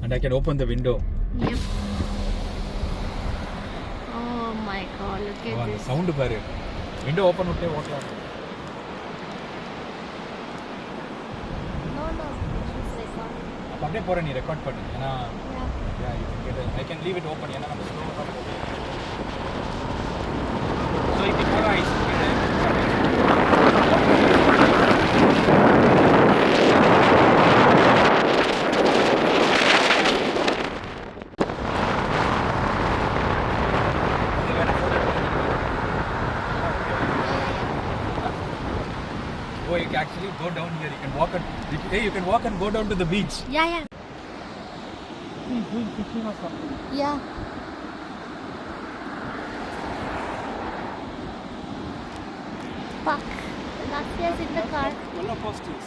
and I can open the window. Yep. Oh my god, look at அந்த this. Sound பாரு. Window open விட்டே ஓட்டலாம். No, she's recording. அப்ப அப்படியே போற நீ ரெக்கார்ட் பண்ணு. ஏனா Yeah. you can get I can leave it open. ஏனா நம்ம ஸ்லோவா தான் போவோம். So if you follow ice Oh, you can actually go down here. You can walk and you can walk and go down to the beach. Yeah. Yeah. Fuck. Nasia's in the car. Roller coasters.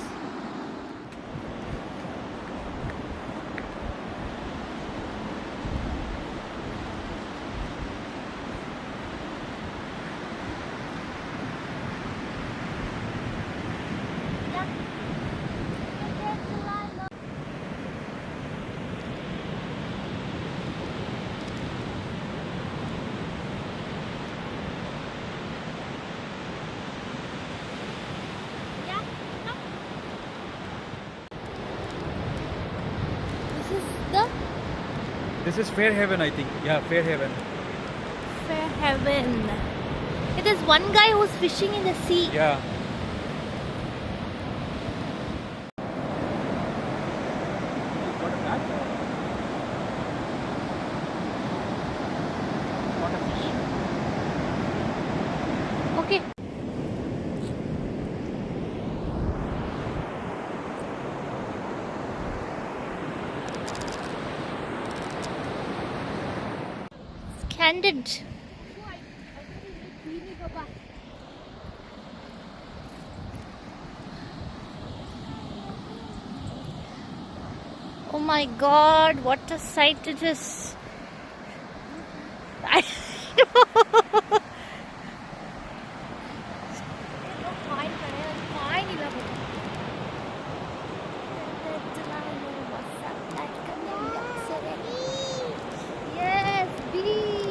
This is Fairhaven, I think. Yeah, Fairhaven. Fairhaven. It is one guy who's fishing in the sea. Yeah. Got a bag? Got a fish. Okay. Candid. Oh my god, what a sight it is. I Yes, beach.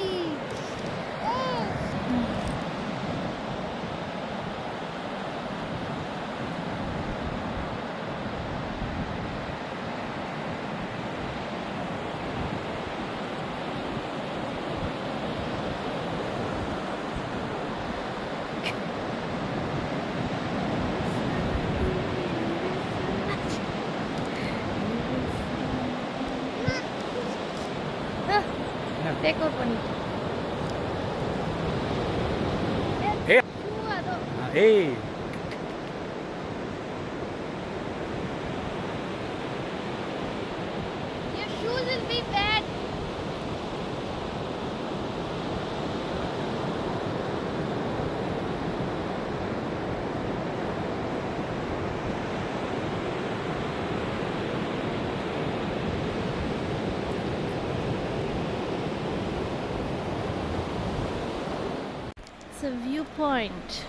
Take off on it. Hey. Hey. Your shoes will be bad. It's a viewpoint.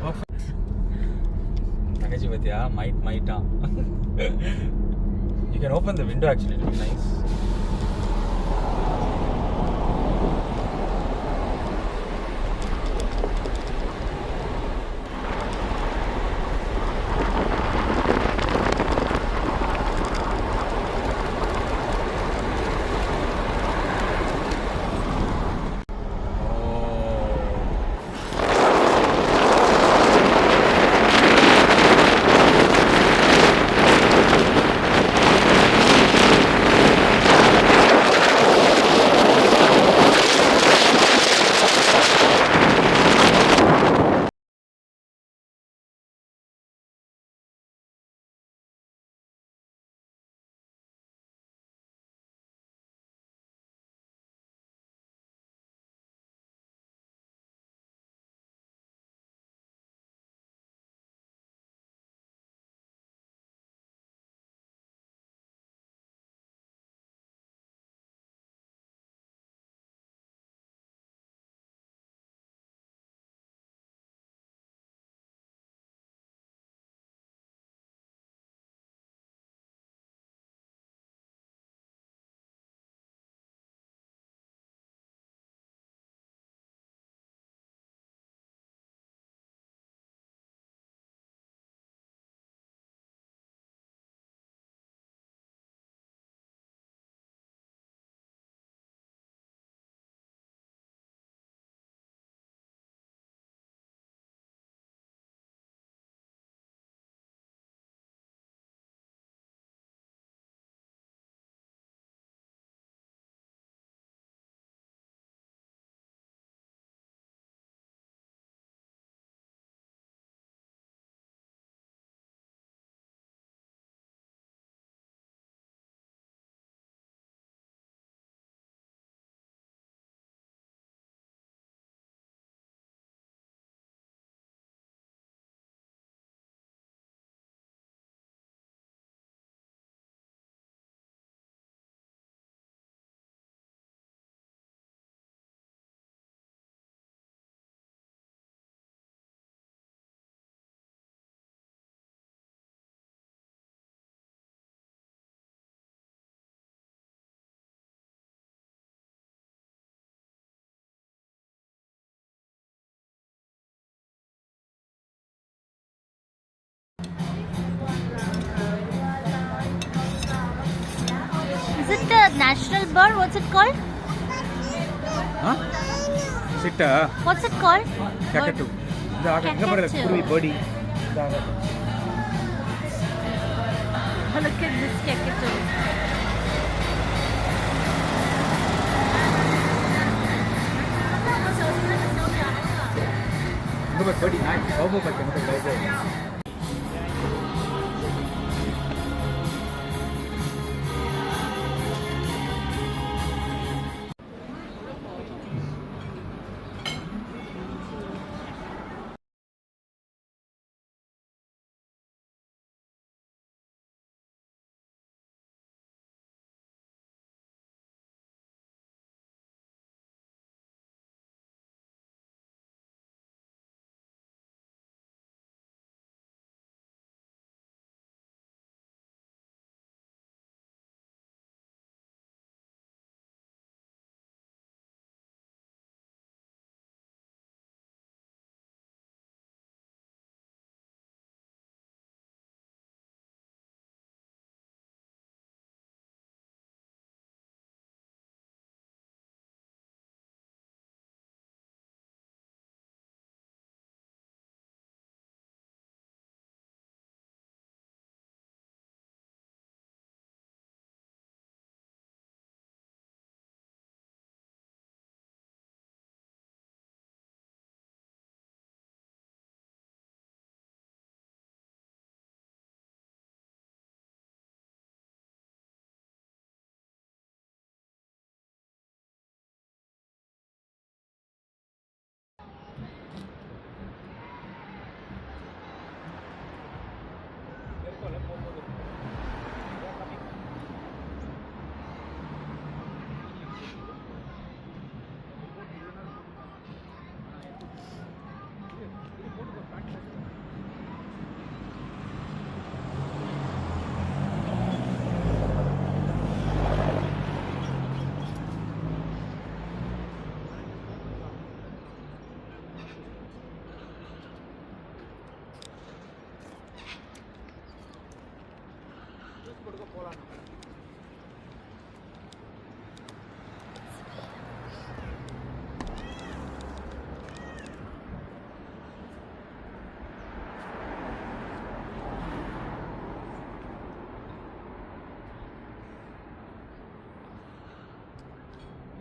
Perfect. Takaji Vidya, might. You can open the window actually, it'll be nice. national bird. What's it called? Huh? Sitta. What's it called? Kakatu. Kakatu. Birdie. Look at this kakatu. Birdie, nice. Cowboy.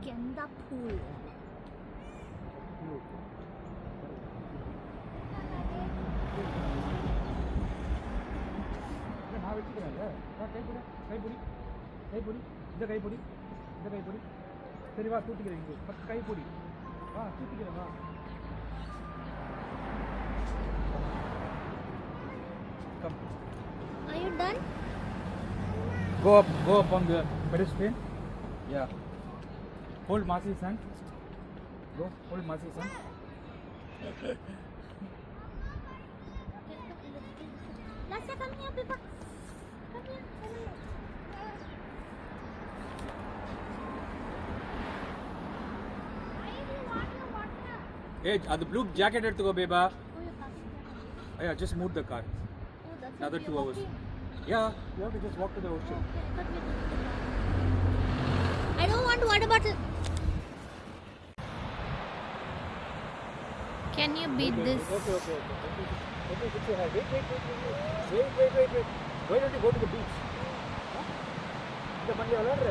Genda pool. சரி வா தூத்திக்கிறேன் இங்கே பத்து கை பொடி வா தூத்திக்கிறேன் வா come Are you done? go up on the pedestrian yeah hold Masi's hand go hold Masi's hand Lasya, come here, Pippa. Come here. hey the blue jacket எடுத்துக்கோ பேபா Oh, you're passing. yeah just move the car Oh, that's another what 2 we're hours walking. yeah you have to just walk to the ocean Okay, I thought we were- I don't want water bottle. Can you beat this? Okay. Sit your head. Wait. Why don't you go to the beach? இந்த மணி விளையாடுற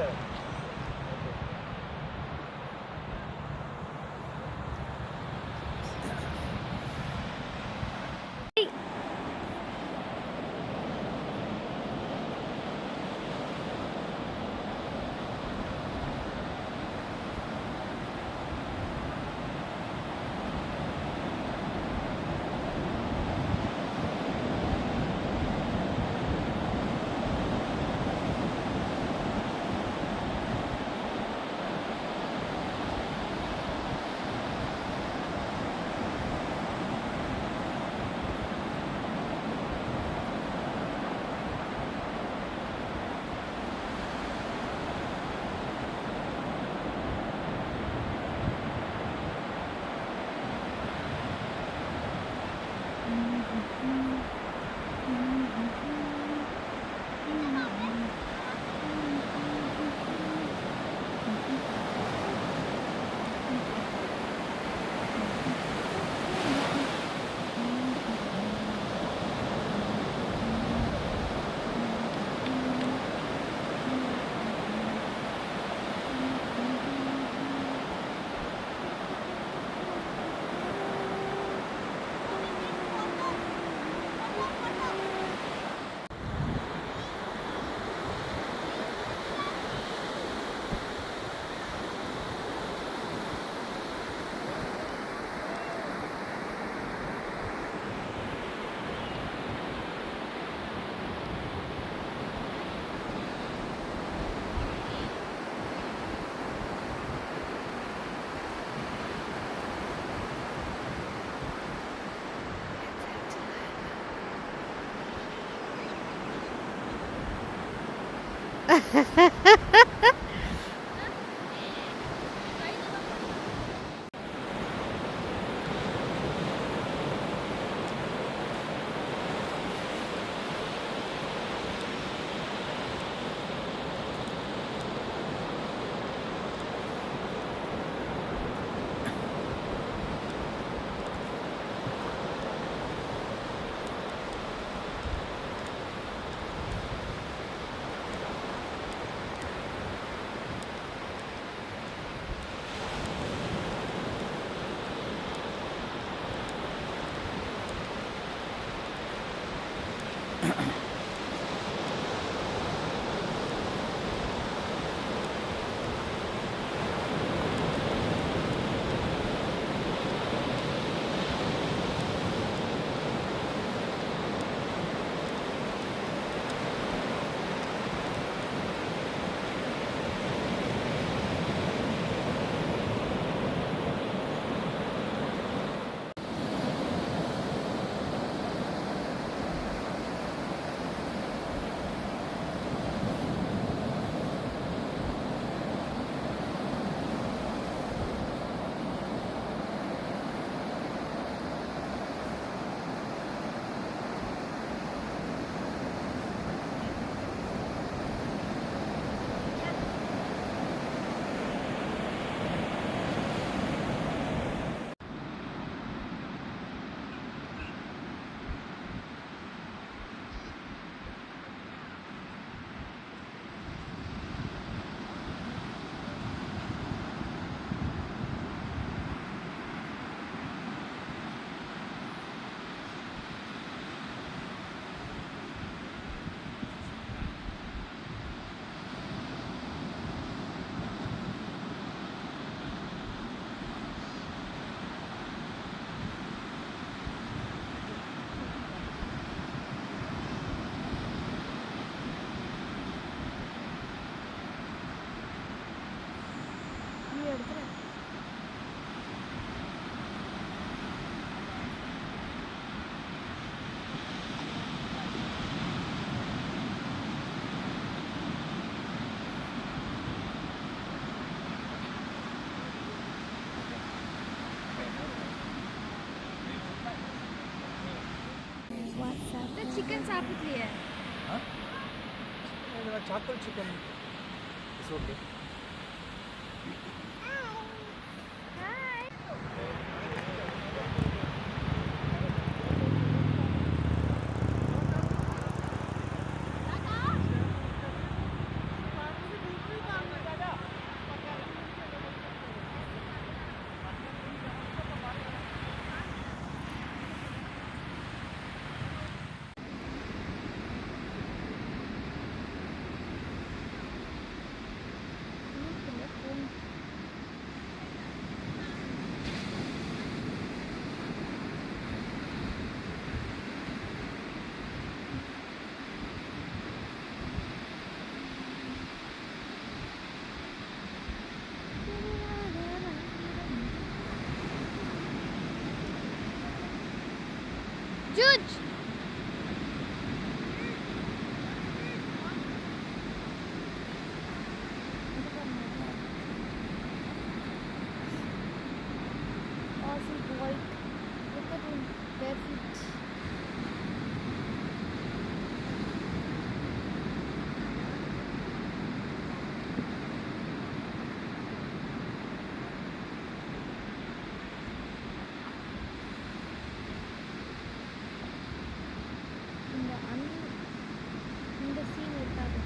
chicken सापितली है Huh? Charcoal chicken. It's okay. Judge! Aussie boy. Look at him, bare feet. இந்த scene இருக்காது.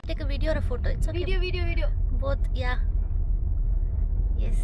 Take a video or a photo. It's okay. Video. Both, yeah. Yes.